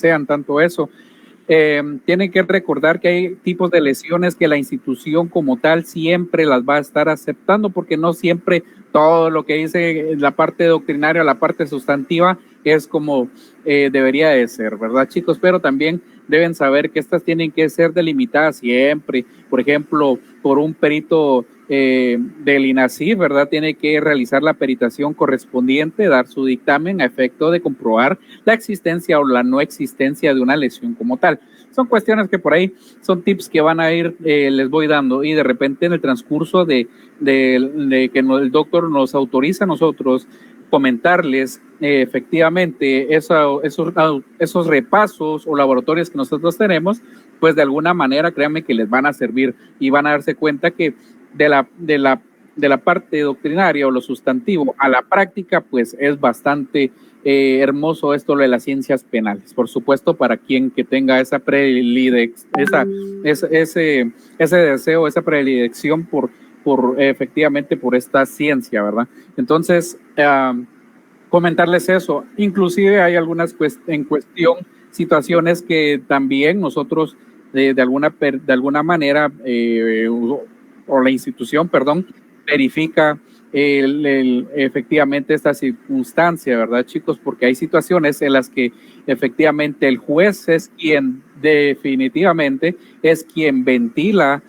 sean tanto eso. Tienen que recordar que hay tipos de lesiones que la institución como tal siempre las va a estar aceptando, porque no siempre todo lo que dice la parte doctrinaria, la parte sustantiva, es como debería de ser, ¿verdad, chicos? Pero también deben saber que estas tienen que ser delimitadas siempre. Por ejemplo, por un perito del INASIF, ¿verdad? Tiene que realizar la peritación correspondiente, dar su dictamen a efecto de comprobar la existencia o la no existencia de una lesión como tal. Son cuestiones que por ahí son tips que van a ir, les voy dando, y de repente en el transcurso de que el doctor nos autoriza a nosotros comentarles efectivamente esos repasos o laboratorios que nosotros tenemos, pues de alguna manera créanme que les van a servir y van a darse cuenta que de la parte doctrinaria o lo sustantivo a la práctica, pues es bastante hermoso esto de las ciencias penales. Por supuesto, para quien que tenga ese deseo, esa predilección por efectivamente por esta ciencia, ¿verdad? Entonces, comentarles eso. Inclusive hay algunas en cuestión situaciones que también nosotros de alguna manera o la institución, perdón, verifica efectivamente esta circunstancia, ¿verdad, chicos? Porque hay situaciones en las que efectivamente el juez es quien definitivamente es quien ventila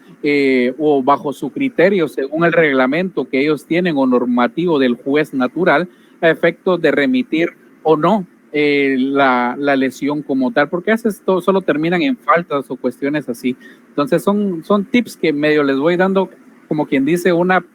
o bajo su criterio, según el reglamento que ellos tienen o normativo del juez natural, a efectos de remitir o no la lesión como tal, porque a veces solo terminan en faltas o cuestiones así. Entonces son tips que medio les voy dando, como quien dice, una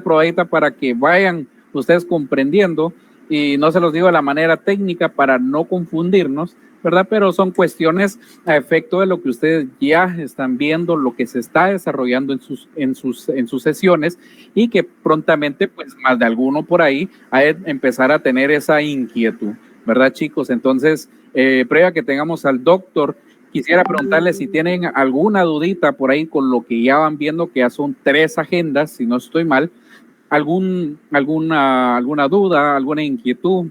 probadita para que vayan ustedes comprendiendo, y no se los digo de la manera técnica para no confundirnos, ¿verdad? Pero son cuestiones a efecto de lo que ustedes ya están viendo, lo que se está desarrollando en sus sesiones, y que prontamente, pues más de alguno por ahí, a empezar a tener esa inquietud, ¿verdad, chicos? Entonces, previa que tengamos al doctor, quisiera preguntarles si tienen alguna dudita por ahí con lo que ya van viendo, que ya son 3 agendas, si no estoy mal, alguna duda, alguna inquietud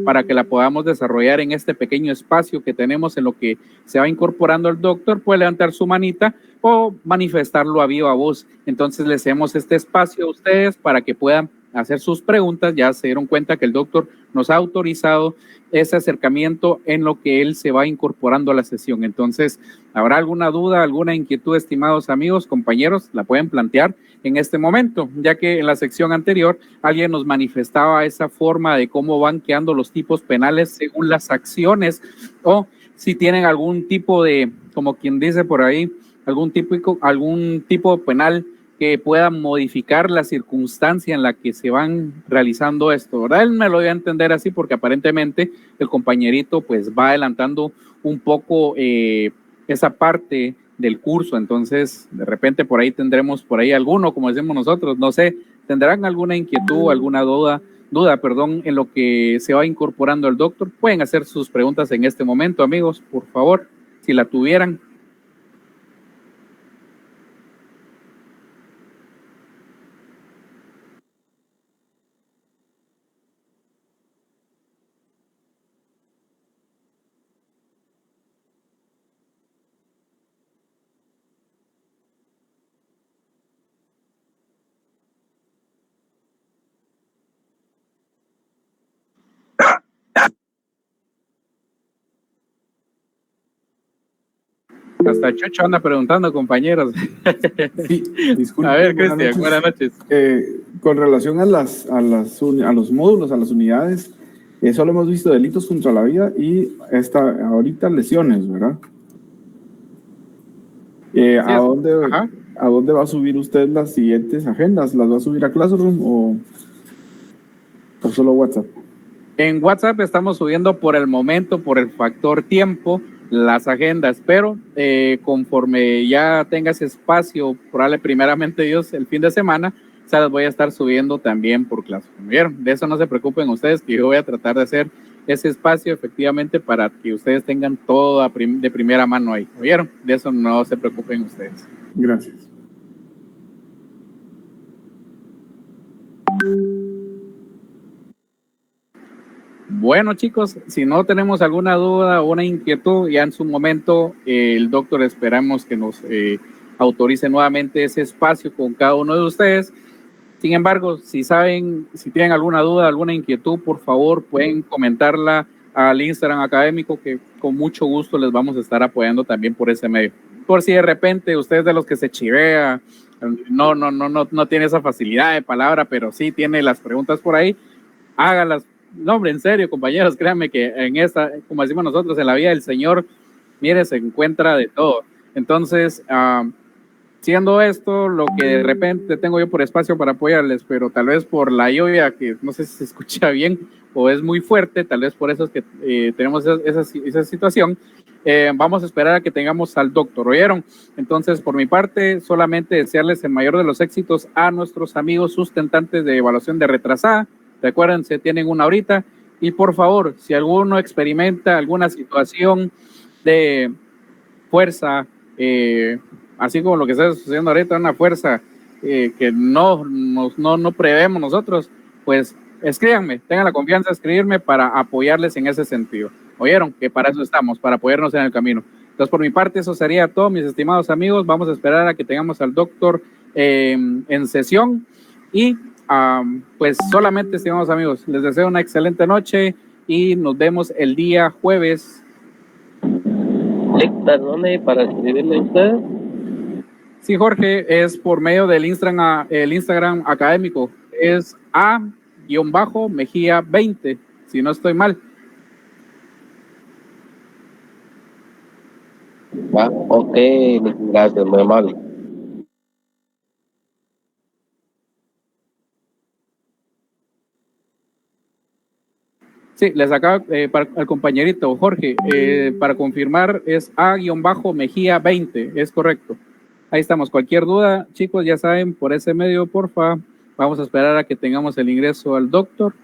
para que la podamos desarrollar en este pequeño espacio que tenemos en lo que se va incorporando el doctor. Puede levantar su manita o manifestarlo a viva voz. Entonces les damos este espacio a ustedes para que puedan hacer sus preguntas. Ya se dieron cuenta que el doctor nos ha autorizado ese acercamiento en lo que él se va incorporando a la sesión. Entonces, ¿habrá alguna duda, alguna inquietud, estimados amigos, compañeros? La pueden plantear en este momento, ya que en la sección anterior alguien nos manifestaba esa forma de cómo van quedando los tipos penales según las acciones, o si tienen algún tipo de, como quien dice por ahí, algún tipo penal que pueda modificar la circunstancia en la que se van realizando esto, ¿verdad? Él me lo dio a entender así porque aparentemente el compañerito pues va adelantando un poco esa parte del curso. Entonces de repente por ahí tendremos por ahí alguno, como decimos nosotros, no sé, tendrán alguna inquietud, alguna duda, en lo que se va incorporando el doctor. Pueden hacer sus preguntas en este momento, amigos, por favor, si la tuvieran. Hasta Chucho anda preguntando, compañeros. Sí, disculpe. A ver, Cristian, buenas noches. Con relación a los módulos, a las unidades, solo hemos visto delitos contra la vida y ahorita lesiones, ¿verdad? ¿A dónde va a subir usted las siguientes agendas? ¿Las va a subir a Classroom o solo WhatsApp? En WhatsApp estamos subiendo por el momento, por el factor tiempo, las agendas, pero conforme ya tenga ese espacio, probable primeramente Dios el fin de semana, se las voy a estar subiendo también por Classroom. ¿Vieron? De eso no se preocupen ustedes, que yo voy a tratar de hacer ese espacio efectivamente para que ustedes tengan todo de primera mano ahí. ¿Vieron? De eso no se preocupen ustedes. Gracias. Bueno, chicos, si no tenemos alguna duda o una inquietud, ya en su momento el doctor esperamos que nos autorice nuevamente ese espacio con cada uno de ustedes. Sin embargo, si saben, si tienen alguna duda, alguna inquietud, por favor, pueden comentarla al Instagram académico, que con mucho gusto les vamos a estar apoyando también por ese medio. Por si de repente ustedes de los que se chivea, no tiene esa facilidad de palabra, pero sí tiene las preguntas por ahí, hágalas. No, hombre, en serio, compañeros, créanme que en esta, como decimos nosotros, en la vida del Señor, mire, se encuentra de todo. Entonces, siendo esto lo que de repente tengo yo por espacio para apoyarles, pero tal vez por la lluvia, que no sé si se escucha bien o es muy fuerte, tal vez por eso es que tenemos esa situación, vamos a esperar a que tengamos al doctor, ¿oyeron? Entonces, por mi parte, solamente desearles el mayor de los éxitos a nuestros amigos sustentantes de evaluación de retrasada. Recuerden, se tienen una ahorita, y por favor, si alguno experimenta alguna situación de fuerza, así como lo que está sucediendo ahorita, una fuerza que no prevemos nosotros, pues escríbanme, tengan la confianza de escribirme para apoyarles en ese sentido. ¿Oyeron? Que para eso estamos, para apoyarnos en el camino. Entonces, por mi parte, eso sería todo, mis estimados amigos. Vamos a esperar a que tengamos al doctor en sesión y pues solamente, estimados amigos, les deseo una excelente noche y nos vemos el día jueves. Perdone, para escribirle a usted. Sí, Jorge, es por medio del Instagram académico. Es A-Mejía20, si no estoy mal. Ok, gracias, muy amable. Sí, les acabo al compañerito Jorge, para confirmar es A-Mejía20, es correcto. Ahí estamos. Cualquier duda, chicos, ya saben, por ese medio, porfa, vamos a esperar a que tengamos el ingreso al doctor.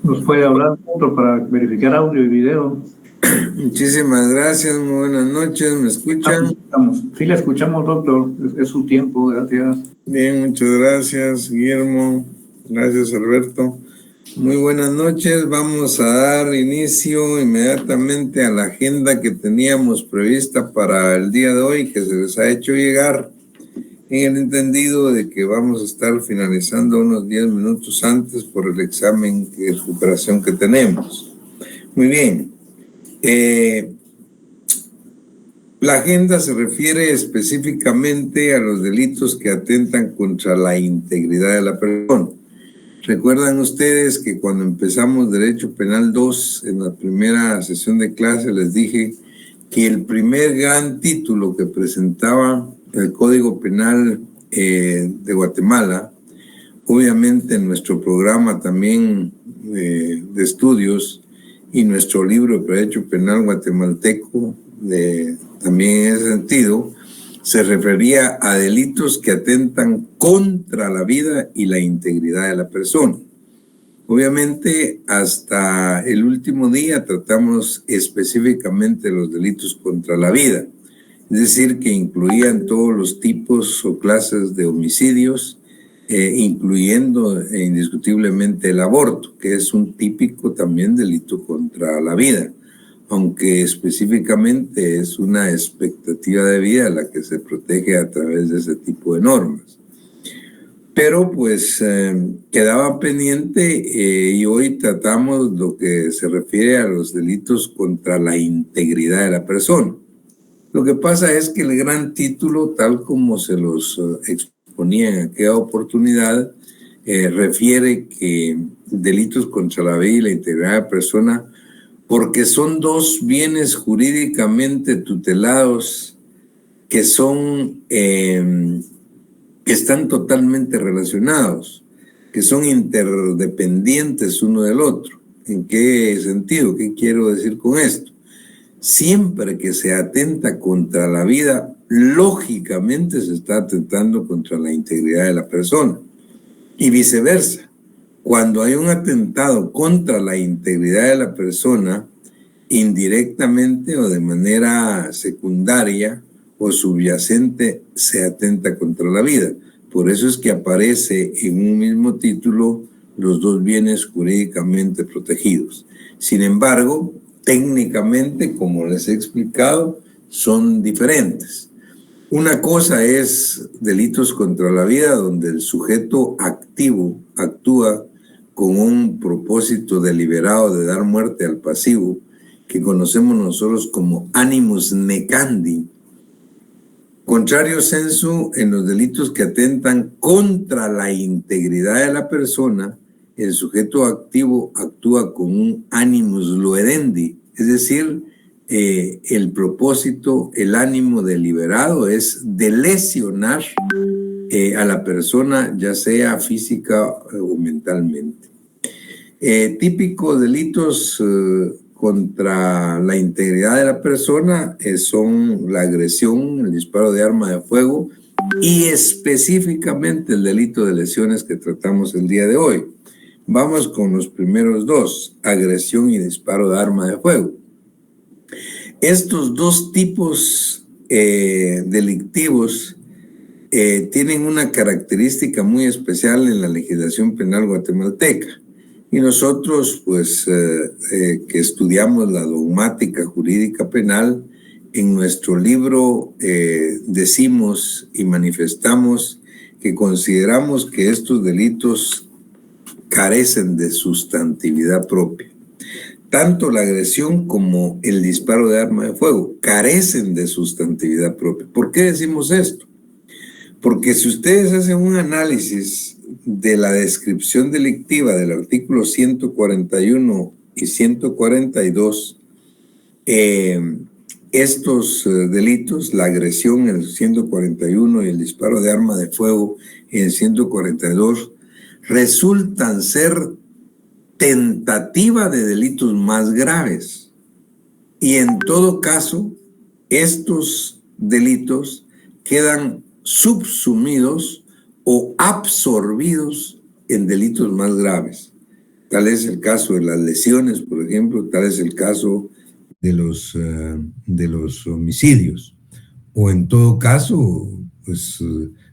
Nos puede hablar otro para verificar audio y video. Muchísimas gracias, muy buenas noches, ¿me escuchan? Sí, le escuchamos, doctor, es su tiempo, gracias. Bien, muchas gracias, Guillermo, gracias, Alberto. Muy buenas noches, vamos a dar inicio inmediatamente a la agenda que teníamos prevista para el día de hoy, que se les ha hecho llegar, en el entendido de que vamos a estar finalizando unos 10 minutos antes por el examen de recuperación que tenemos. Muy bien. La agenda se refiere específicamente a los delitos que atentan contra la integridad de la persona. Recuerdan ustedes que cuando empezamos Derecho Penal 2, en la primera sesión de clase, les dije que el primer gran título que presentaba el Código Penal de Guatemala, obviamente en nuestro programa también de estudios y nuestro libro de Derecho Penal Guatemalteco, también en ese sentido, se refería a delitos que atentan contra la vida y la integridad de la persona. Obviamente, hasta el último día tratamos específicamente los delitos contra la vida, es decir, que incluían todos los tipos o clases de homicidios, incluyendo indiscutiblemente el aborto, que es un típico también delito contra la vida, aunque específicamente es una expectativa de vida la que se protege a través de ese tipo de normas. Pero pues quedaba pendiente y hoy tratamos lo que se refiere a los delitos contra la integridad de la persona. Lo que pasa es que el gran título, tal como se los exponía en aquella oportunidad, refiere que delitos contra la vida y la integridad de la persona, porque son dos bienes jurídicamente tutelados que son, que están totalmente relacionados, que son interdependientes uno del otro. ¿En qué sentido? ¿Qué quiero decir con esto? Siempre que se atenta contra la vida, lógicamente se está atentando contra la integridad de la persona. Y viceversa. Cuando hay un atentado contra la integridad de la persona, indirectamente o de manera secundaria o subyacente, se atenta contra la vida. Por eso es que aparece en un mismo título los dos bienes jurídicamente protegidos. Sin embargo, técnicamente, como les he explicado, son diferentes. Una cosa es delitos contra la vida, donde el sujeto activo actúa con un propósito deliberado de dar muerte al pasivo, que conocemos nosotros como animus necandi. Contrario sensu, en los delitos que atentan contra la integridad de la persona, el sujeto activo actúa con un animus loedendi, es decir, el propósito, el ánimo deliberado es de lesionar a la persona, ya sea física o mentalmente. Típicos delitos contra la integridad de la persona son la agresión, el disparo de arma de fuego y específicamente el delito de lesiones que tratamos el día de hoy. Vamos con los primeros dos, agresión y disparo de arma de fuego. Estos dos tipos delictivos tienen una característica muy especial en la legislación penal guatemalteca. Y nosotros, pues, que estudiamos la dogmática jurídica penal, en nuestro libro decimos y manifestamos que consideramos que estos delitos carecen de sustantividad propia. Tanto la agresión como el disparo de arma de fuego carecen de sustantividad propia. ¿Por qué decimos esto? Porque si ustedes hacen un análisis de la descripción delictiva del artículo 141 y 142, estos delitos, la agresión en el 141 y el disparo de arma de fuego en el 142, resultan ser tentativa de delitos más graves. Y en todo caso, estos delitos quedan subsumidos o absorbidos en delitos más graves. tal es el caso de las lesiones, por ejemplo, tal es el caso de los homicidios, o en todo caso, pues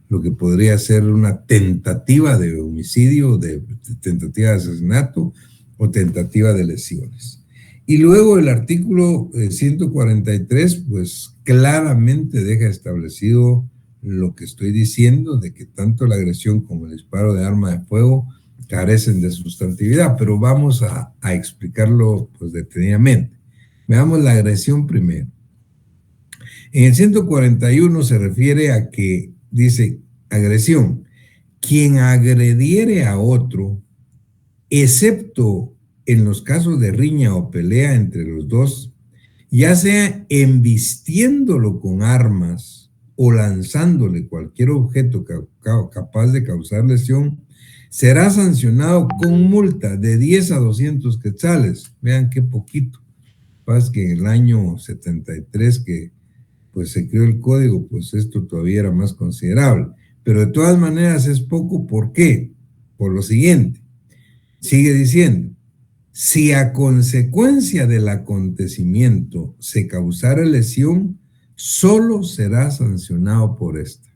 lo que podría ser una tentativa de homicidio, de tentativa de asesinato o tentativa de lesiones. Y luego el artículo 143, pues claramente deja establecido lo que estoy diciendo, de que tanto la agresión como el disparo de arma de fuego carecen de sustantividad, pero vamos a explicarlo pues detenidamente. Veamos la agresión primero. En el 141 se refiere a que dice agresión, quien agrediere a otro, excepto en los casos de riña o pelea entre los dos, ya sea embistiéndolo con armas o lanzándole cualquier objeto capaz de causar lesión, será sancionado con multa de 10 a 200 quetzales. Vean qué poquito. Pasa que en el año 73 que pues se creó el código, pues esto todavía era más considerable. Pero de todas maneras es poco. ¿Por qué? Por lo siguiente. Sigue diciendo, si a consecuencia del acontecimiento se causara lesión, solo será sancionado por esta.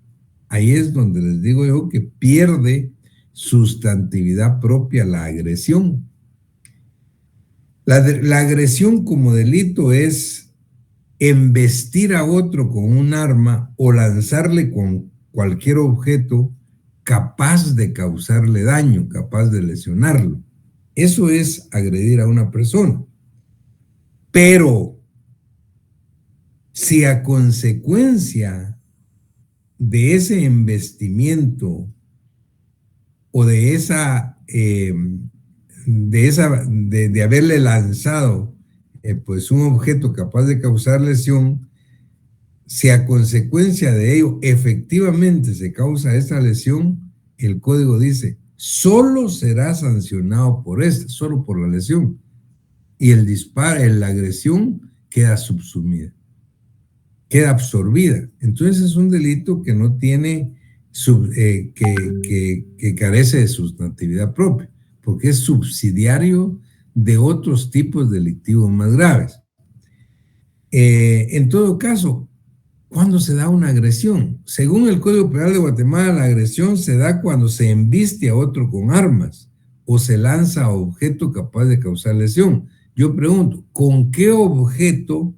Ahí es donde les digo yo que pierde sustantividad propia la agresión. La agresión como delito es embestir a otro con un arma o lanzarle con cualquier objeto capaz de causarle daño, capaz de lesionarlo. Eso es agredir a una persona. Pero si a consecuencia de ese embestimiento o de haberle lanzado pues un objeto capaz de causar lesión, si a consecuencia de ello efectivamente se causa esa lesión, el código dice, solo será sancionado por solo por la lesión. Y el disparo, la agresión queda subsumida, queda absorbida. Entonces es un delito que no tiene, que carece de sustantividad propia, porque es subsidiario de otros tipos delictivos más graves. En todo caso, ¿cuándo se da una agresión? Según el Código Penal de Guatemala, la agresión se da cuando se embiste a otro con armas o se lanza a objeto capaz de causar lesión. Yo pregunto, ¿con qué objeto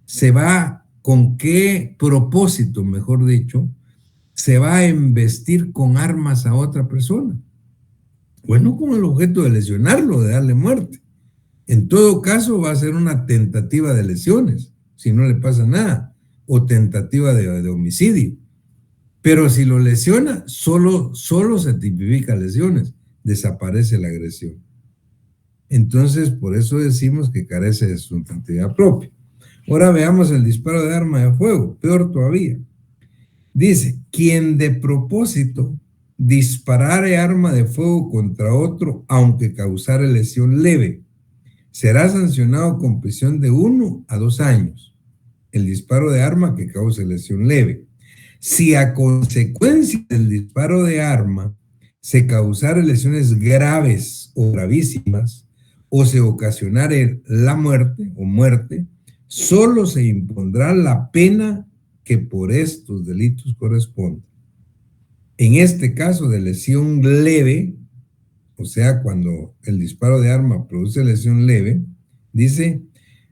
se va, con qué propósito, mejor dicho, se va a embestir con armas a otra persona? Bueno, con el objeto de lesionarlo, de darle muerte. En todo caso, va a ser una tentativa de lesiones, si no le pasa nada, o tentativa de homicidio. Pero si lo lesiona, solo se tipifica lesiones, desaparece la agresión. Entonces, por eso decimos que carece de sustantividad propia. Ahora veamos el disparo de arma de fuego, peor todavía. Dice, quien de propósito disparare arma de fuego contra otro, aunque causare lesión leve, será sancionado con prisión de 1 a 2 años. El disparo de arma que cause lesión leve. Si a consecuencia del disparo de arma se causare lesiones graves o gravísimas, o se ocasionare la muerte o muerte, solo se impondrá la pena que por estos delitos corresponde. En este caso de lesión leve, o sea, cuando el disparo de arma produce lesión leve, dice,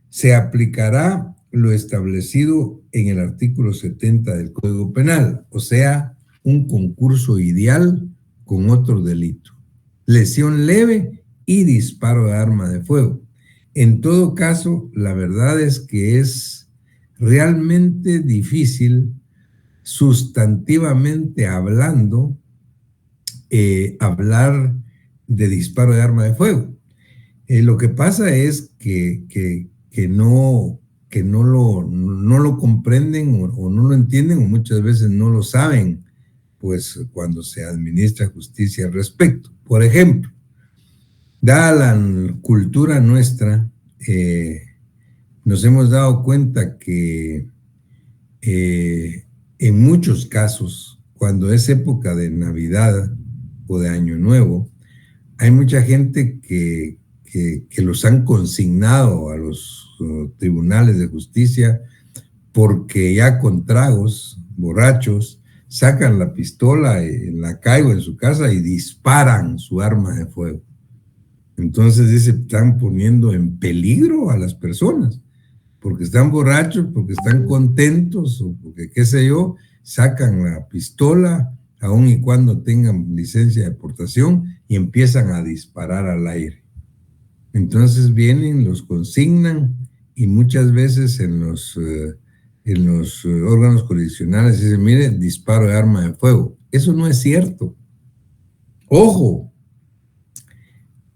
se aplicará lo establecido en el artículo 70 del Código Penal, o sea, un concurso ideal con otro delito. Lesión leve y disparo de arma de fuego. En todo caso, la verdad es que es realmente difícil, sustantivamente hablando, hablar de disparo de arma de fuego. Lo que pasa es que no lo comprenden o no lo entienden, o muchas veces no lo saben, pues cuando se administra justicia al respecto. Por ejemplo, dada la cultura nuestra, nos hemos dado cuenta que en muchos casos, cuando es época de Navidad o de Año Nuevo, hay mucha gente que los han consignado a los tribunales de justicia porque ya con tragos, borrachos, sacan la pistola en la calle o en su casa y disparan su arma de fuego. Entonces dice, están poniendo en peligro a las personas, porque están borrachos, porque están contentos, o porque qué sé yo, sacan la pistola, aun y cuando tengan licencia de portación, y empiezan a disparar al aire. Entonces vienen, los consignan, y muchas veces en los órganos jurisdiccionales dicen, mire, disparo de arma de fuego. Eso no es cierto. ¡Ojo!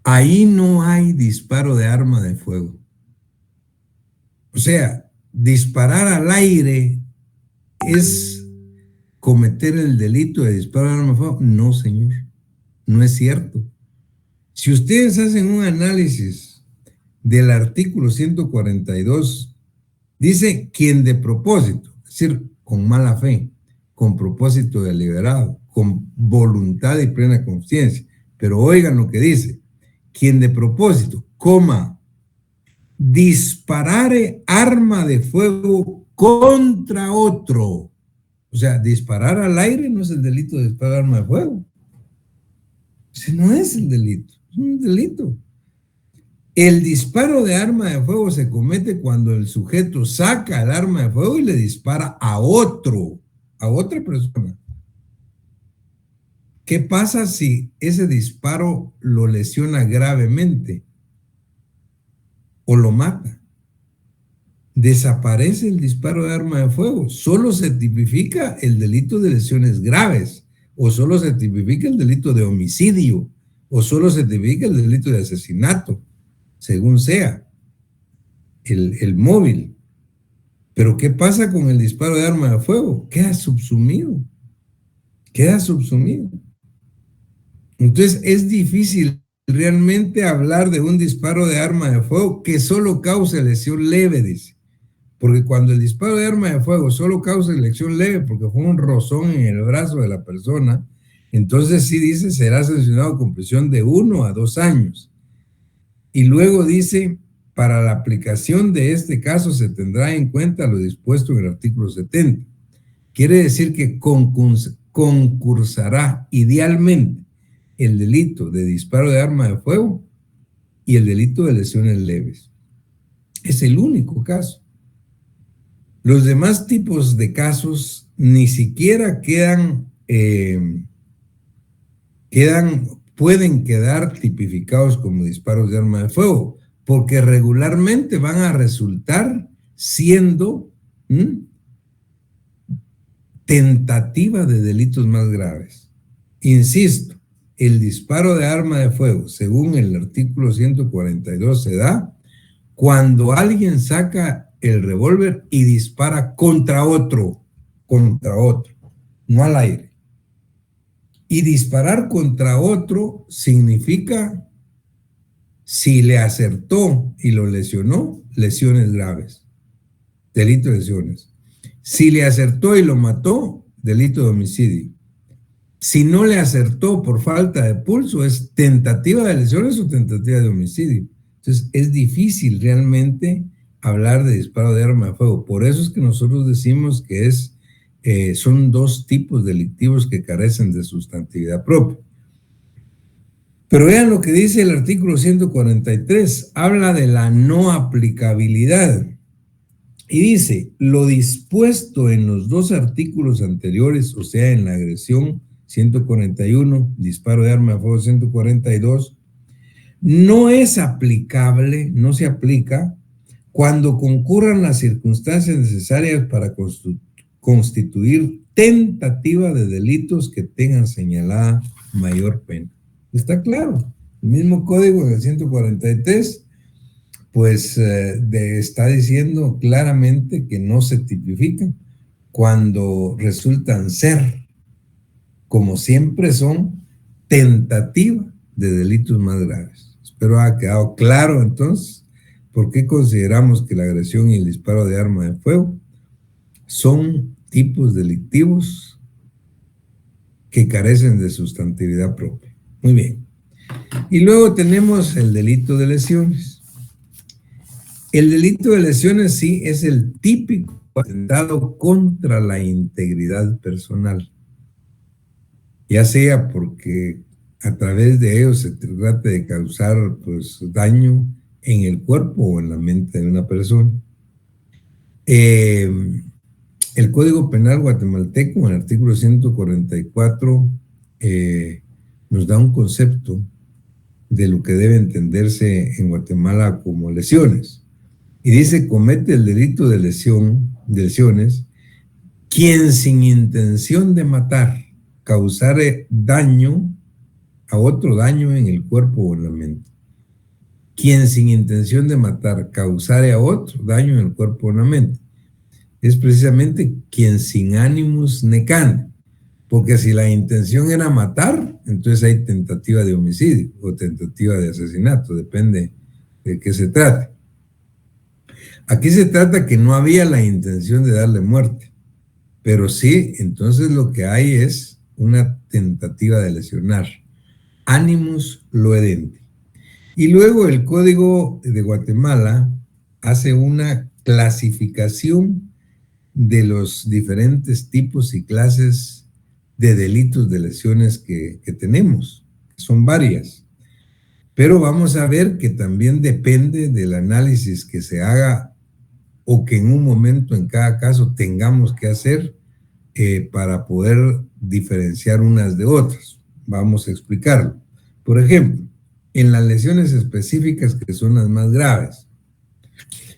Ahí no hay disparo de arma de fuego. O sea, disparar al aire es cometer el delito de disparo de arma de fuego. No, señor, no es cierto. Si ustedes hacen un análisis del artículo 142, dice quien de propósito, es decir, con mala fe, con propósito deliberado, con voluntad y plena conciencia. Pero oigan lo que dice, quien de propósito, disparare arma de fuego contra otro. O sea, disparar al aire no es el delito de disparar arma de fuego. Ese no es el delito, es un delito. El disparo de arma de fuego se comete cuando el sujeto saca el arma de fuego y le dispara a otra persona. ¿Qué pasa si ese disparo lo lesiona gravemente o lo mata? Desaparece el disparo de arma de fuego. Solo se tipifica el delito de lesiones graves, o solo se tipifica el delito de homicidio, o solo se tipifica el delito de asesinato, según sea el móvil. Pero ¿qué pasa con el disparo de arma de fuego? Queda subsumido. Queda subsumido. Entonces es difícil realmente hablar de un disparo de arma de fuego que solo cause lesión leve, dice. Porque cuando el disparo de arma de fuego solo causa lesión leve porque fue un rozón en el brazo de la persona, entonces sí dice será sancionado con prisión de 1 a 2 años. Y luego dice, para la aplicación de este caso se tendrá en cuenta lo dispuesto en el artículo 70. Quiere decir que concursará idealmente el delito de disparo de arma de fuego y el delito de lesiones leves. Es el único caso. Los demás tipos de casos ni siquiera pueden quedar tipificados como disparos de arma de fuego, porque regularmente van a resultar siendo tentativa de delitos más graves. Insisto, el disparo de arma de fuego, según el artículo 142, se da cuando alguien saca el revólver y dispara contra otro, no al aire. Y disparar contra otro significa, si le acertó y lo lesionó, lesiones graves, delito de lesiones. Si le acertó y lo mató, delito de homicidio. Si no le acertó por falta de pulso, es tentativa de lesiones o tentativa de homicidio. Entonces, es difícil realmente hablar de disparo de arma de fuego. Por eso es que nosotros decimos que son dos tipos delictivos que carecen de sustantividad propia. Pero vean lo que dice el artículo 143. Habla de la no aplicabilidad. Y dice, lo dispuesto en los dos artículos anteriores, o sea, en la agresión 141, disparo de arma de fuego 142, no es aplicable, no se aplica cuando concurran las circunstancias necesarias para constituir tentativa de delitos que tengan señalada mayor pena. Está claro, el mismo código del 143 pues está diciendo claramente que no se tipifican cuando resultan ser, como siempre son, tentativa de delitos más graves. Espero haya quedado claro entonces por qué consideramos que la agresión y el disparo de arma de fuego son tipos delictivos que carecen de sustantividad propia. Muy bien. Y luego tenemos el delito de lesiones. El delito de lesiones sí es el típico atentado contra la integridad personal, ya sea porque a través de ellos se trata de causar pues, daño en el cuerpo o en la mente de una persona. El Código Penal guatemalteco, en el artículo 144, nos da un concepto de lo que debe entenderse en Guatemala como lesiones. Y dice, comete el delito de lesiones quien sin intención de matar causare daño a otro daño en el cuerpo o en la mente. Quien sin intención de matar causare a otro daño en el cuerpo o en la mente. Es precisamente quien sin animus necandi. Porque si la intención era matar, entonces hay tentativa de homicidio o tentativa de asesinato, depende de qué se trate. Aquí se trata que no había la intención de darle muerte, pero sí, entonces lo que hay es una tentativa de lesionar. Animus loedente. Y luego el Código de Guatemala hace una clasificación de los diferentes tipos y clases de delitos de lesiones que tenemos. Son varias. Pero vamos a ver que también depende del análisis que se haga o que en un momento en cada caso tengamos que hacer para poder diferenciar unas de otras. Vamos a explicarlo. Por ejemplo, en las lesiones específicas que son las más graves,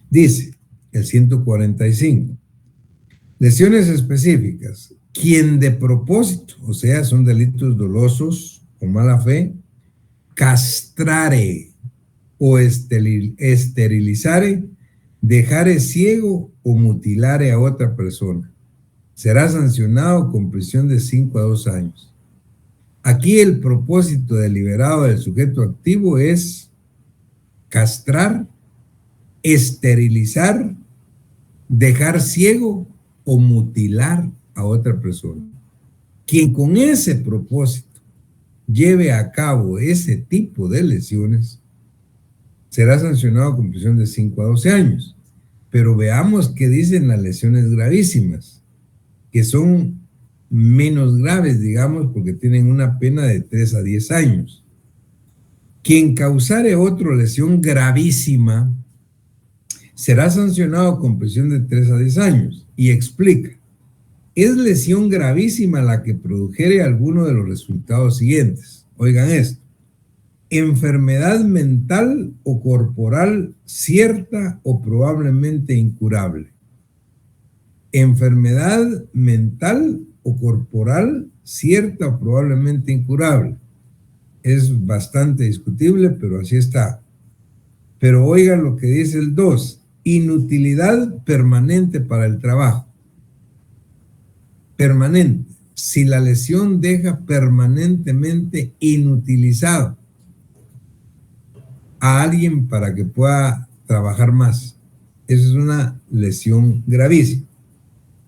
dice el 145, lesiones específicas, quien de propósito, o sea, son delitos dolosos o mala fe, castrare o esterilizare, dejare ciego o mutilare a otra persona, será sancionado con prisión de 5 a 2 años. Aquí el propósito deliberado del sujeto activo es castrar, esterilizar, dejar ciego o mutilar a otra persona. Quien con ese propósito lleve a cabo ese tipo de lesiones será sancionado con prisión de 5 a 12 años. Pero veamos qué dicen las lesiones gravísimas, que son menos graves, digamos, porque tienen una pena de 3 a 10 años. Quien causare otra lesión gravísima será sancionado con prisión de 3 a 10 años. Y explica, es lesión gravísima la que produjere alguno de los resultados siguientes. Oigan esto. Enfermedad mental o corporal cierta o probablemente incurable. Enfermedad mental o corporal cierta o probablemente incurable. Es bastante discutible, pero así está. Pero oigan lo que dice el 2. Inutilidad permanente para el trabajo. Permanente. Si la lesión deja permanentemente inutilizado a alguien para que pueda trabajar más. Eso es una lesión gravísima.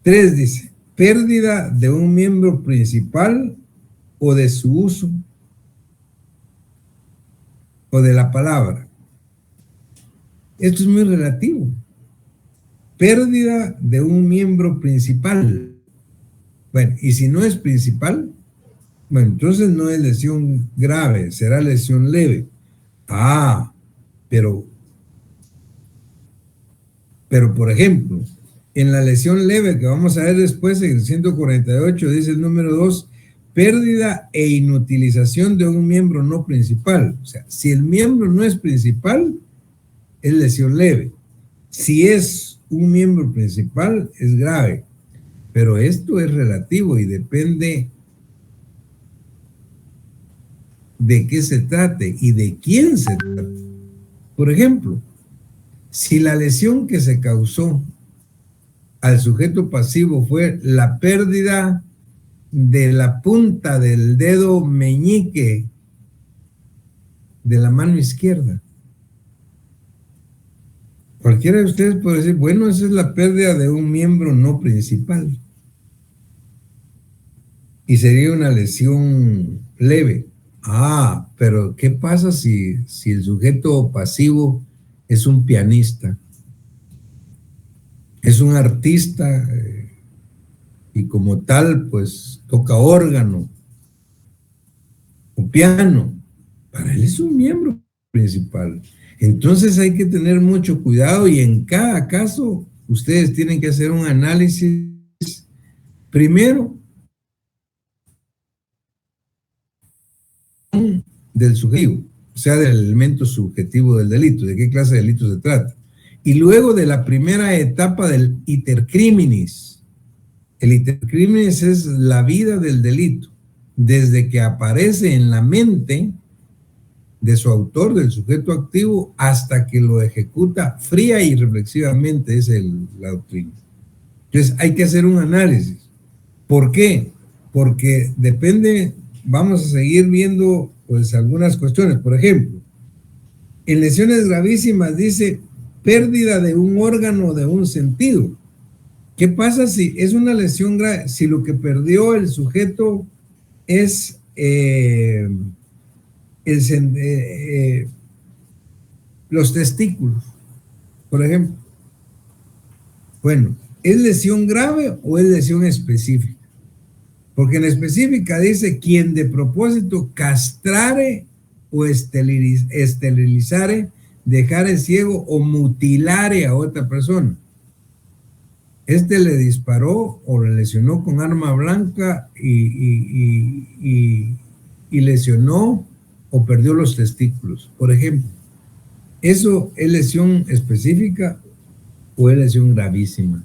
3 dice, pérdida de un miembro principal o de su uso o de la palabra. Esto es muy relativo. Pérdida de un miembro principal. Bueno, y si no es principal, bueno, entonces no es lesión grave, será lesión leve. Ah, pero por ejemplo, en la lesión leve que vamos a ver después, en el 148 dice el número 2, pérdida e inutilización de un miembro no principal. O sea, si el miembro no es principal, es lesión leve. Si es un miembro principal, es grave. Pero esto es relativo y depende de qué se trate y de quién se trate. Por ejemplo, si la lesión que se causó al sujeto pasivo fue la pérdida de la punta del dedo meñique de la mano izquierda, cualquiera de ustedes puede decir, bueno, esa es la pérdida de un miembro no principal y sería una lesión leve. Pero ¿qué pasa si el sujeto pasivo es un pianista? Es un artista y como tal, pues toca órgano o piano. Para él es un miembro principal. Entonces hay que tener mucho cuidado y en cada caso ustedes tienen que hacer un análisis primero del subjetivo, o sea, del elemento subjetivo del delito, de qué clase de delito se trata. Y luego de la primera etapa del iter criminis. El iter criminis es la vida del delito, desde que aparece en la mente de su autor, del sujeto activo, hasta que lo ejecuta fría y reflexivamente, es la doctrina. Entonces hay que hacer un análisis. ¿Por qué? Porque depende, vamos a seguir viendo pues algunas cuestiones. Por ejemplo, en lesiones gravísimas dice pérdida de un órgano o de un sentido. ¿Qué pasa si es una lesión grave? Si lo que perdió el sujeto es los testículos, por ejemplo. Bueno, ¿es lesión grave o es lesión específica? Porque en específica dice quien de propósito castrare o esterilizare, dejare ciego o mutilare a otra persona. Este le disparó o le lesionó con arma blanca y lesionó o perdió los testículos, por ejemplo. ¿Eso es lesión específica o es lesión gravísima?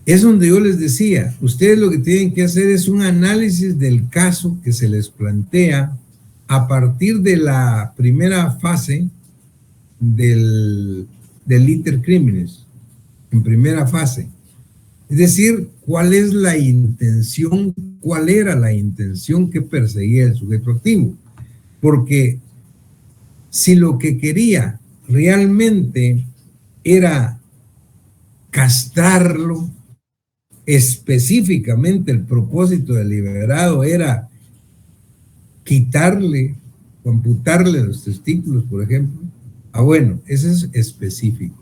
Es donde yo les decía, ustedes lo que tienen que hacer es un análisis del caso que se les plantea a partir de la primera fase del iter criminis, en primera fase. Es decir, ¿cuál es la intención? ¿Cuál era la intención que perseguía el sujeto activo? Porque si lo que quería realmente era castrarlo, específicamente el propósito deliberado era quitarle o amputarle los testículos, por ejemplo. Bueno, eso es específico.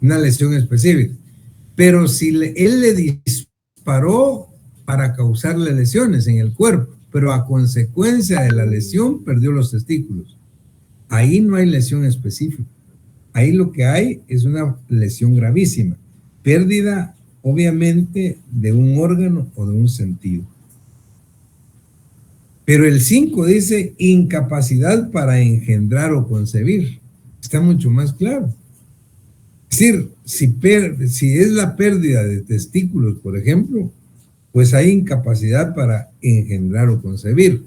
Una lesión específica. Pero si él le disparó para causarle lesiones en el cuerpo, pero a consecuencia de la lesión perdió los testículos, ahí no hay lesión específica. Ahí lo que hay es una lesión gravísima. Pérdida, obviamente, de un órgano o de un sentido. Pero el 5 dice incapacidad para engendrar o concebir. Está mucho más claro. Es decir, si es la pérdida de testículos, por ejemplo, pues hay incapacidad para engendrar o concebir.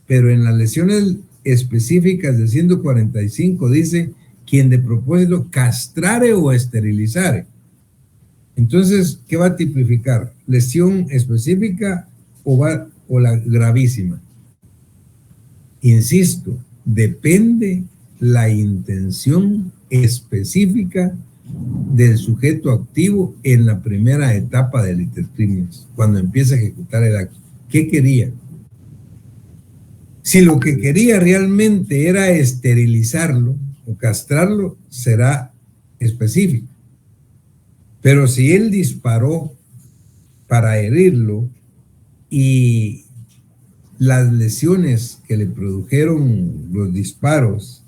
Pero en las lesiones específicas de 145 dice quien de propósito castrare o esterilizare. Entonces, ¿qué va a tipificar? ¿Lesión específica o la gravísima? Insisto, depende la intención específica del sujeto activo en la primera etapa del iter criminis, cuando empieza a ejecutar el acto. ¿Qué quería? Si lo que quería realmente era esterilizarlo o castrarlo, será específico. Pero si él disparó para herirlo y las lesiones que le produjeron los disparos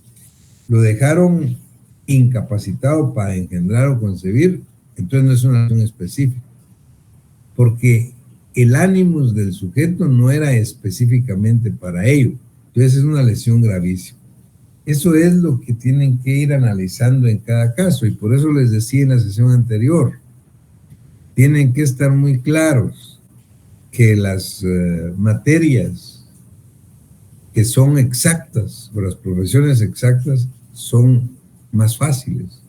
lo dejaron incapacitado para engendrar o concebir, entonces no es una lesión específica. Porque el ánimos del sujeto no era específicamente para ello. Entonces es una lesión gravísima. Eso es lo que tienen que ir analizando en cada caso, y por eso les decía en la sesión anterior, tienen que estar muy claros que las materias que son exactas, o las profesiones exactas, son más fáciles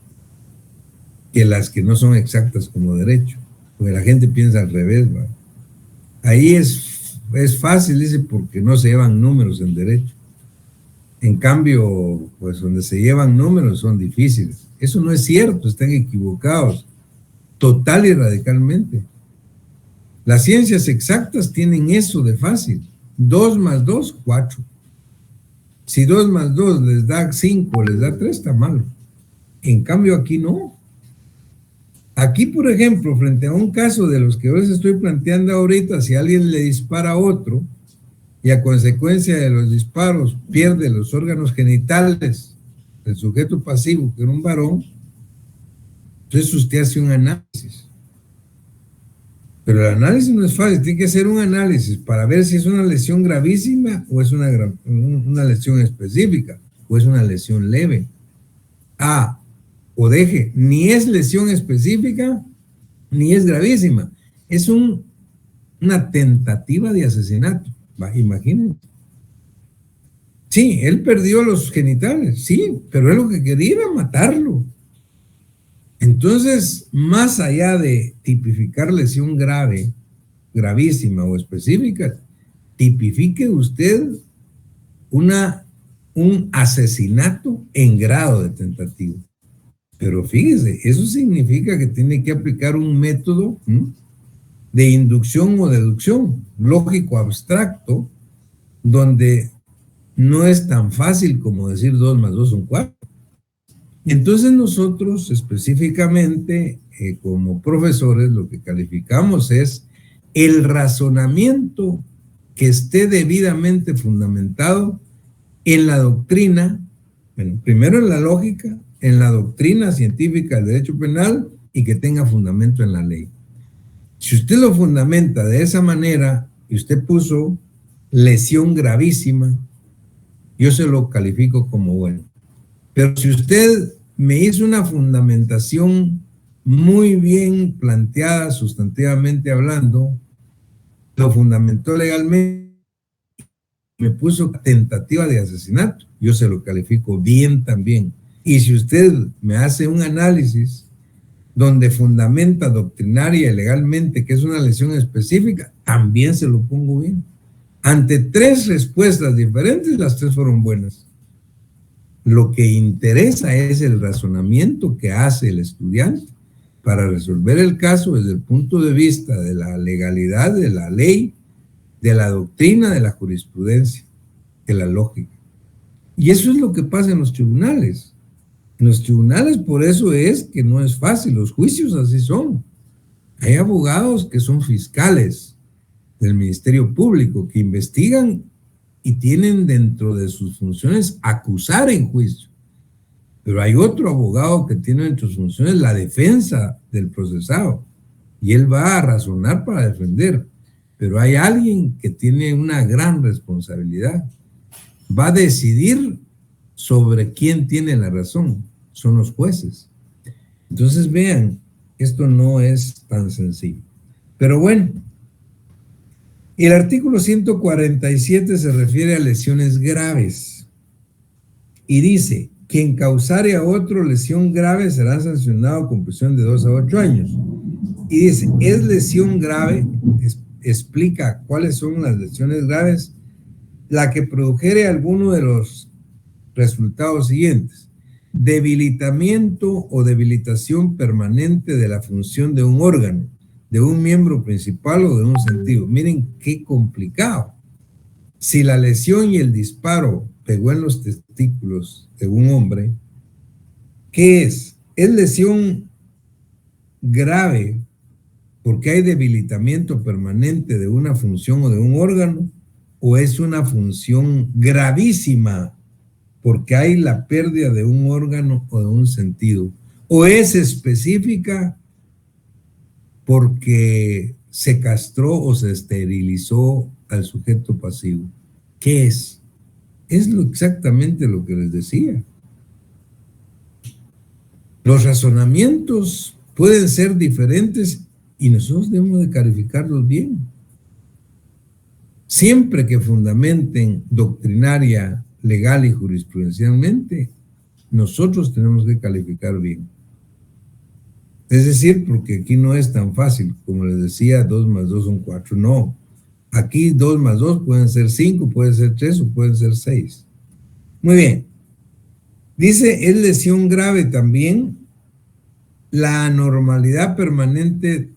que las que no son exactas como derecho, porque la gente piensa al revés, ¿va? Ahí es fácil, dice, porque no se llevan números en derecho. En cambio, pues donde se llevan números son difíciles. Eso no es cierto, están equivocados, total y radicalmente. Las ciencias exactas tienen eso de fácil. 2 más 2, 4. Si 2 más 2 les da 5, les da 3, está malo. En cambio aquí no. Aquí, por ejemplo, frente a un caso de los que yo les estoy planteando ahorita, si alguien le dispara a otro y a consecuencia de los disparos pierde los órganos genitales del sujeto pasivo, que era un varón, entonces usted hace un análisis. Pero el análisis no es fácil, tiene que hacer un análisis para ver si es una lesión gravísima o es una lesión específica o es una lesión leve. O deje, ni es lesión específica ni es gravísima, es una tentativa de asesinato. Imagínense. Sí, él perdió los genitales, sí, pero él lo que quería era matarlo. Entonces, más allá de tipificar lesión grave, gravísima o específica, tipifique usted un asesinato en grado de tentativa. Pero fíjese, eso significa que tiene que aplicar un método de inducción o deducción, lógico abstracto, donde no es tan fácil como decir 2 más 2 son 4. Entonces nosotros específicamente como profesores lo que calificamos es el razonamiento que esté debidamente fundamentado en la doctrina, bueno, primero en la lógica, en la doctrina científica del derecho penal y que tenga fundamento en la ley. Si usted lo fundamenta de esa manera y usted puso lesión gravísima, yo se lo califico como bueno. Pero si usted me hizo una fundamentación muy bien planteada, sustantivamente hablando, lo fundamentó legalmente, me puso tentativa de asesinato, yo se lo califico bien también. Y si usted me hace un análisis donde fundamenta doctrinaria y legalmente que es una lesión específica, también se lo pongo bien. Ante 3 respuestas diferentes, las 3 fueron buenas. Lo que interesa es el razonamiento que hace el estudiante para resolver el caso desde el punto de vista de la legalidad, de la ley, de la doctrina, de la jurisprudencia, de la lógica. Y eso es lo que pasa en los tribunales. En los tribunales por eso es que no es fácil, los juicios así son. Hay abogados que son fiscales del Ministerio Público, que investigan y tienen dentro de sus funciones acusar en juicio. Pero hay otro abogado que tiene dentro de sus funciones la defensa del procesado y él va a razonar para defender. Pero hay alguien que tiene una gran responsabilidad. Va a decidir sobre quién tiene la razón, son los jueces. Entonces vean, esto no es tan sencillo. Pero bueno, el artículo 147 se refiere a lesiones graves y dice, quien causare a otro lesión grave será sancionado con prisión de 2 a 8 años. Y dice, es lesión grave, explica cuáles son las lesiones graves, la que produjere alguno de los resultados siguientes: debilitamiento o debilitación permanente de la función de un órgano, de un miembro principal o de un sentido. Miren qué complicado. Si la lesión y el disparo pegó en los testículos de un hombre, ¿qué es? ¿Es lesión grave porque hay debilitamiento permanente de una función o de un órgano? ¿O es una función gravísima porque hay la pérdida de un órgano o de un sentido? ¿O es específica porque se castró o se esterilizó al sujeto pasivo? ¿Qué es? Es exactamente lo que les decía. Los razonamientos pueden ser diferentes y nosotros debemos de calificarlos bien. Siempre que fundamenten doctrinaria, legal y jurisprudencialmente, nosotros tenemos que calificar bien. Es decir, porque aquí no es tan fácil, como les decía, 2 más 2 son 4, no. Aquí 2 más 2 pueden ser 5, pueden ser 3 o pueden ser 6. Muy bien. Dice, es lesión grave también la anormalidad permanente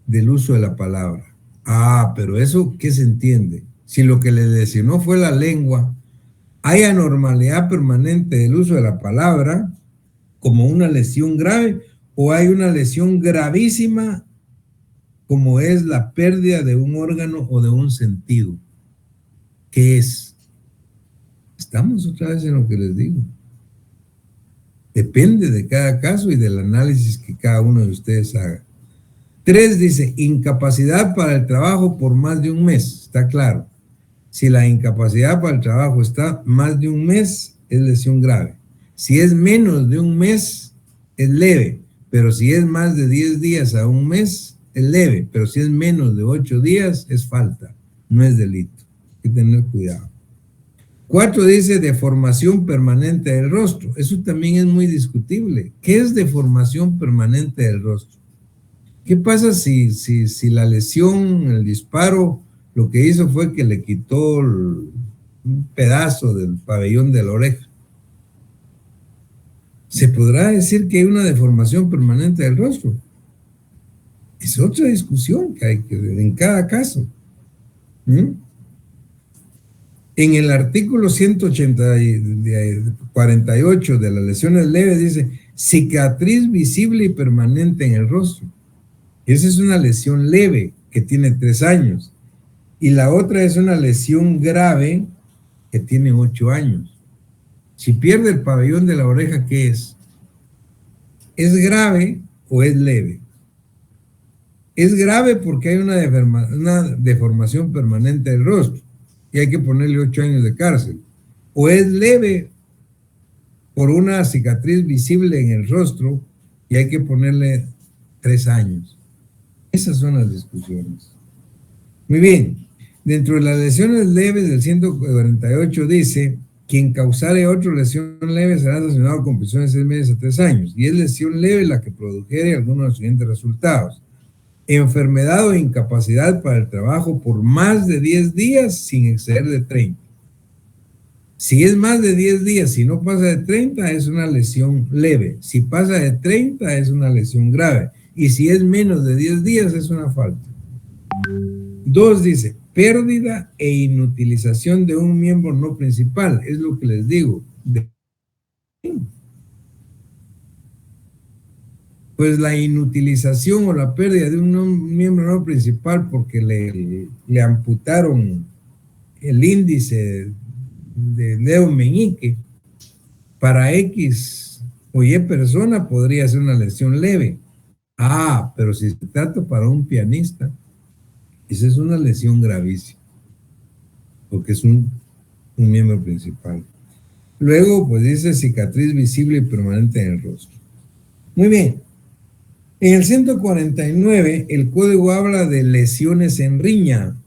del uso de la palabra. Ah, pero eso, ¿qué se entiende? Si lo que le lesionó fue la lengua, hay anormalidad permanente del uso de la palabra como una lesión grave, o hay una lesión gravísima como es la pérdida de un órgano o de un sentido. ¿Qué es? Estamos otra vez en lo que les digo. Depende de cada caso y del análisis que cada uno de ustedes haga. 3 dice, incapacidad para el trabajo por más de un mes. Está claro. Si la incapacidad para el trabajo está más de un mes, es lesión grave. Si es menos de un mes, es leve. Pero si es más de 10 días a un mes, es leve. Pero si es menos de 8 días, es falta. No es delito. Hay que tener cuidado. 4 dice deformación permanente del rostro. Eso también es muy discutible. ¿Qué es deformación permanente del rostro? ¿Qué pasa si la lesión, el disparo, lo que hizo fue que le quitó un pedazo del pabellón de la oreja? ¿Se podrá decir que hay una deformación permanente del rostro? Es otra discusión que hay que ver en cada caso. En el artículo 148 de las lesiones leves dice cicatriz visible y permanente en el rostro. Esa es una lesión leve que tiene 3 años. Y la otra es una lesión grave que tiene 8 años. Si pierde el pabellón de la oreja, ¿qué es? ¿Es grave o es leve? Es grave porque hay una deformación permanente del rostro y hay que ponerle 8 años de cárcel. O es leve por una cicatriz visible en el rostro y hay que ponerle 3 años. Esas son las discusiones. Muy bien. Dentro de las lesiones leves del 148 dice, quien causare otra lesión leve será sancionado con prisión de 6 meses a 3 años. Y es lesión leve la que produjere algunos de los siguientes resultados. Enfermedad o incapacidad para el trabajo por más de 10 días sin exceder de 30. Si es más de 10 días, si no pasa de 30, es una lesión leve. Si pasa de 30, es una lesión grave. Y si es menos de 10 días, es una falta. 2 dice, pérdida e inutilización de un miembro no principal. Es lo que les digo. Pues la inutilización o la pérdida de un miembro no principal porque le amputaron el índice de dedo meñique para X o Y persona podría ser una lesión leve. Ah, pero si se trata para un pianista, esa es una lesión gravísima, porque es un miembro principal. Luego, pues dice cicatriz visible y permanente en el rostro. Muy bien. En el 149, el código habla de lesiones en riña.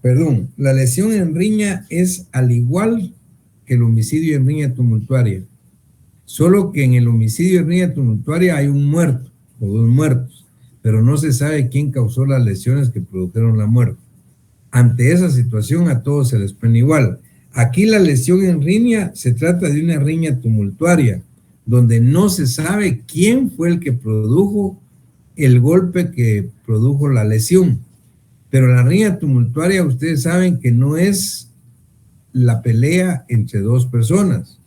Perdón, la lesión en riña es al igual que el homicidio en riña tumultuaria. Solo que en el homicidio en riña tumultuaria hay un muerto o 2 muertos, pero no se sabe quién causó las lesiones que produjeron la muerte. Ante esa situación a todos se les pone igual. Aquí la lesión en riña se trata de una riña tumultuaria, donde no se sabe quién fue el que produjo el golpe que produjo la lesión. Pero la riña tumultuaria, ustedes saben que no es la pelea entre 2 personas,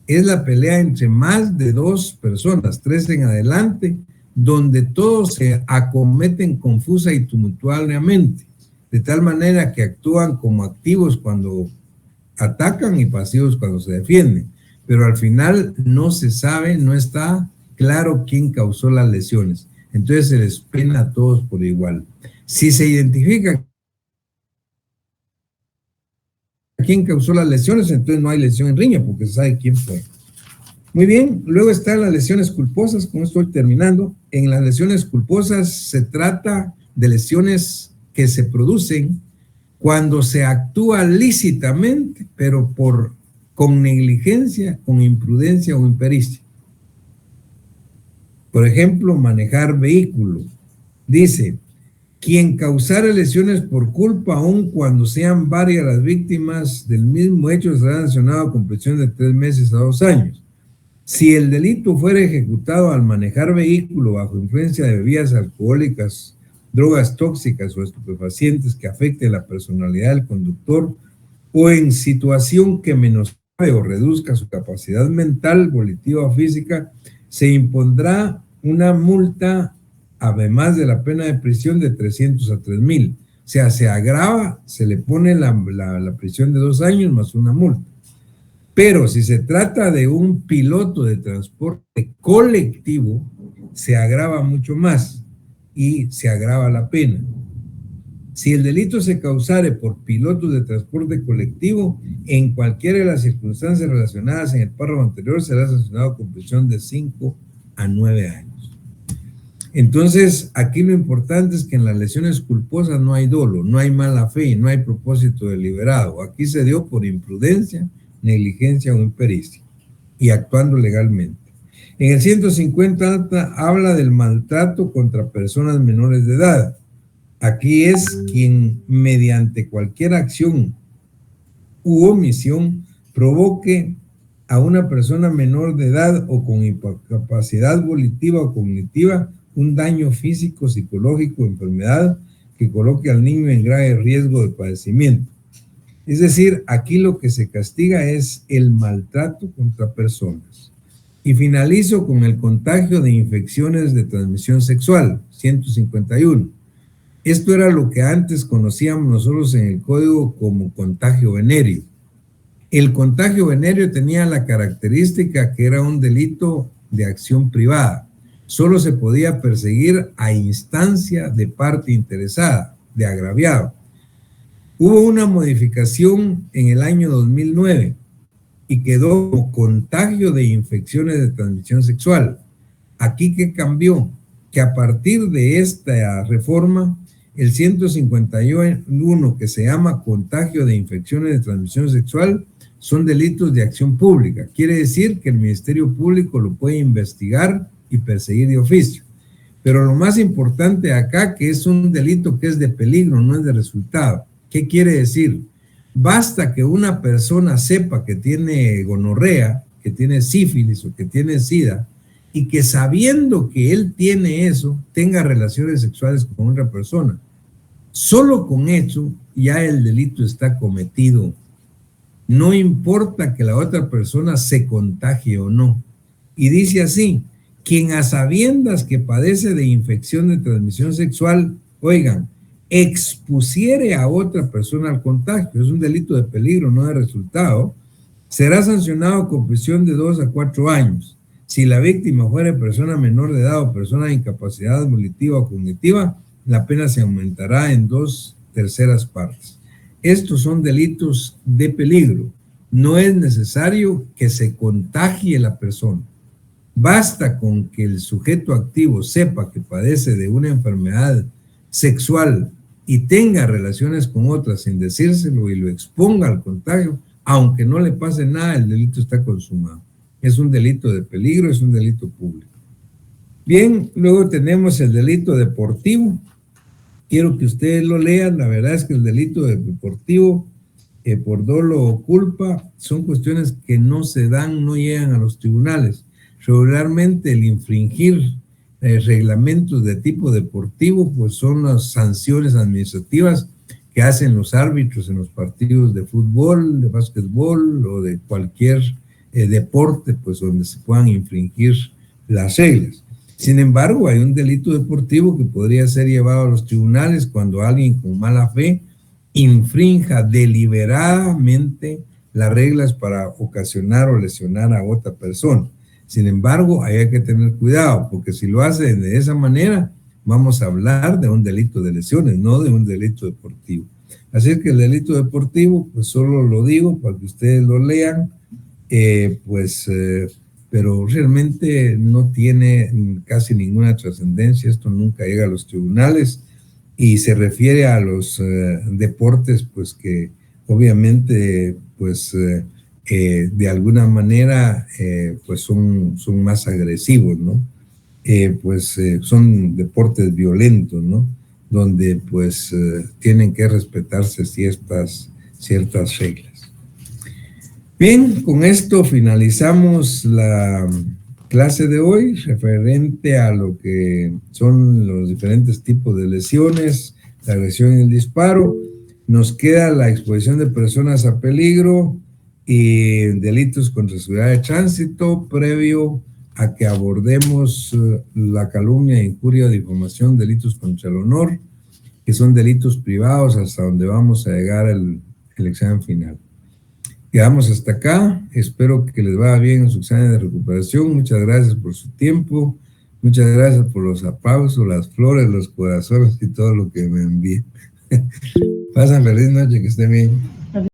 es la pelea entre más de 2 personas, 3 en adelante, donde todos se acometen confusa y tumultuariamente, de tal manera que actúan como activos cuando atacan y pasivos cuando se defienden. Pero al final no se sabe, no está claro quién causó las lesiones. Entonces se les pena a todos por igual. Si se identifica quién causó las lesiones, entonces no hay lesión en riña porque se sabe quién fue. Muy bien, luego están las lesiones culposas, con esto estoy terminando. En las lesiones culposas se trata de lesiones que se producen cuando se actúa lícitamente, pero con negligencia, con imprudencia o impericia. Por ejemplo, manejar vehículo. Dice, quien causare lesiones por culpa, aun cuando sean varias las víctimas del mismo hecho, será sancionado con prisión de 3 meses a 2 años. Si el delito fuera ejecutado al manejar vehículo bajo influencia de bebidas alcohólicas drogas tóxicas o estupefacientes que afecten la personalidad del conductor o en situación que menoscabe o reduzca su capacidad mental, volitiva o física, se impondrá una multa, además de la pena de prisión, de 300 a 3,000. O sea, se agrava, se le pone la prisión de 2 años más una multa. Pero si se trata de un piloto de transporte colectivo, se agrava mucho más y se agrava la pena. Si el delito se causare por pilotos de transporte colectivo, en cualquiera de las circunstancias relacionadas en el párrafo anterior, será sancionado con prisión de 5 a 9 años. Entonces, aquí lo importante es que en las lesiones culposas no hay dolo, no hay mala fe, no hay propósito deliberado. Aquí se dio por imprudencia, negligencia o impericia y actuando legalmente. En el 150 habla del maltrato contra personas menores de edad. Aquí es quien mediante cualquier acción u omisión provoque a una persona menor de edad o con incapacidad volitiva o cognitiva un daño físico, psicológico o enfermedad que coloque al niño en grave riesgo de padecimiento. Es decir, aquí lo que se castiga es el maltrato contra personas. Y finalizo con el contagio de infecciones de transmisión sexual, 151. Esto era lo que antes conocíamos nosotros en el código como contagio venéreo. El contagio venéreo tenía la característica que era un delito de acción privada. Solo se podía perseguir a instancia de parte interesada, de agraviado. Hubo una modificación en el año 2009 y quedó como contagio de infecciones de transmisión sexual. Aquí, ¿qué cambió? Que a partir de esta reforma, el 151, que se llama contagio de infecciones de transmisión sexual, son delitos de acción pública. Quiere decir que el Ministerio Público lo puede investigar y perseguir de oficio. Pero lo más importante acá, que es un delito que es de peligro, no es de resultado. ¿Qué quiere decir? Basta que una persona sepa que tiene gonorrea, que tiene sífilis o que tiene sida, y que sabiendo que él tiene eso, tenga relaciones sexuales con otra persona. Solo con eso ya el delito está cometido. No importa que la otra persona se contagie o no. Y dice así, quien a sabiendas que padece de infección de transmisión sexual, oigan, expusiere a otra persona al contagio, es un delito de peligro, no de resultado, será sancionado con prisión de 2 a 4 años. Si la víctima fuera persona menor de edad o persona de incapacidad volitiva o cognitiva, la pena se aumentará en 2/3 partes. Estos son delitos de peligro. No es necesario que se contagie la persona. Basta con que el sujeto activo sepa que padece de una enfermedad sexual y tenga relaciones con otras sin decírselo y lo exponga al contagio, aunque no le pase nada, el delito está consumado. Es un delito de peligro, es un delito público. Bien, luego tenemos el delito deportivo. Quiero que ustedes lo lean. La verdad es que el delito deportivo por dolo o culpa son cuestiones que no se dan, no llegan a los tribunales. Regularmente el infringir reglamentos de tipo deportivo pues son las sanciones administrativas que hacen los árbitros en los partidos de fútbol, de básquetbol o de cualquier deporte pues donde se puedan infringir las reglas. Sin embargo, hay un delito deportivo que podría ser llevado a los tribunales cuando alguien con mala fe infrinja deliberadamente las reglas para ocasionar o lesionar a otra persona. Sin embargo, hay que tener cuidado, porque si lo hace de esa manera, vamos a hablar de un delito de lesiones, no de un delito deportivo. Así es que el delito deportivo, pues solo lo digo para que ustedes lo lean, pero realmente no tiene casi ninguna trascendencia, esto nunca llega a los tribunales y se refiere a los deportes, pues que obviamente, pues de alguna manera, pues son más agresivos, ¿no? Son deportes violentos, ¿no? Donde pues tienen que respetarse ciertas reglas. Bien, con esto finalizamos clase de hoy, referente a lo que son los diferentes tipos de lesiones, la agresión y el disparo. Nos queda la exposición de personas a peligro y delitos contra la seguridad de tránsito, previo a que abordemos la calumnia, injuria, difamación, delitos contra el honor, que son delitos privados, hasta donde vamos a llegar el examen final. Quedamos hasta acá. Espero que les vaya bien en su examen de recuperación. Muchas gracias por su tiempo. Muchas gracias por los aplausos, las flores, los corazones y todo lo que me envíen. Pasen feliz noche, que estén bien.